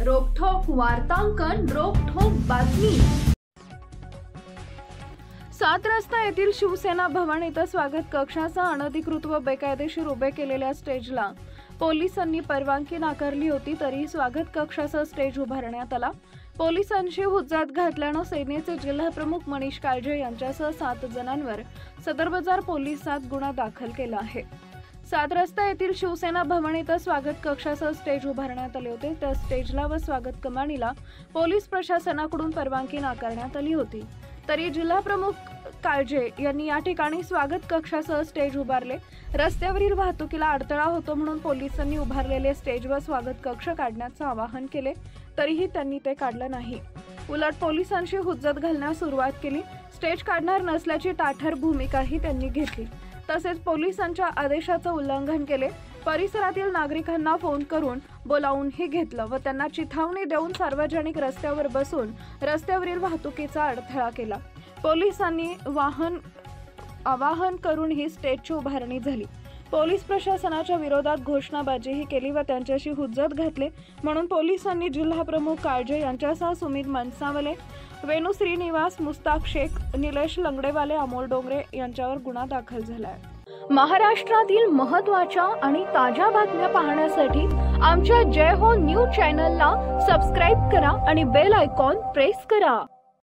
रोखठोक वार्तांकन, रोखठोक बातमी। 7 रस्ता येथील शिवसेना भवन इथं स्वागत कक्षाचा अनधिकृत व बेकायदेशीर उभे केलेल्या स्टेजला पोलिसांनी परवानगी नाकारली होती, तरी स्वागत कक्षाचा स्टेज उभारण्यात आला। पोलिसांशी हुज्जत घातल्यानं सेनेचे जिल्हा प्रमुख मनीष काळजे यांच्यासह 7 जणांवर सदर बाजार पोलिसात गुन्हा दाखल केला आहे। 7 रस्ता येथील शिवसेना भवन इथं स्वागत कक्षासह स्टेज उभारण्यात आले होते। त्या स्टेजला व स्वागत कमानीला पोलीस प्रशासनाकडून परवानगी नाकारण्यात आली होती, तरी जिल्हा प्रमुख काळजे यांनी या ठिकाणी स्वागत कक्षासह स्टेज उभारले। रस्त्यावरील वाहतुकीला अडथळा होतो म्हणून पोलिसांनी उभारलेले स्टेज व स्वागत कक्ष काढण्याचे आवाहन केले, तरीही त्यांनी ते काढलं नाही। उलट पोलिसांशी हुज्जत घालण्यास सुरुवात केली। स्टेज काढणार नसल्याची ताठर भूमिकाही त्यांनी घेतली, तसेच पोलिसांच्या आदेशाचं उल्लंघन केले। परिसरातील नागरिकांना फोन करून बोलावूनही घेतलं व त्यांना चिथावणी देऊन सार्वजनिक रस्त्यावर बसून रस्त्यावरील वाहतुकीचा अडथळा केला। पोलिसांनी आवाहन करून ही स्टेजची उभारणी झाली। पोलीस प्रशासनाच्या विरोधात घोषणाबाजीही केली व त्यांच्याशी हुज्जत घातले, म्हणून पोलिसांनी जिल्हा प्रमुख काळजे यांच्यासह सुमित मनसावले, वेणू श्रीनिवास, मुस्ताक शेख, निलेश लंगडेवाले, अमोल डोंगरे यांच्यावर गुन्हा दाखल झाला आहे। महाराष्ट्रातील महत्त्वाच्या आणि ताज्या बातम्या पाहण्यासाठी आमच्या जय हो न्यूज चॅनलला सबस्क्राइब करा आणि बेल आयकॉन प्रेस करा।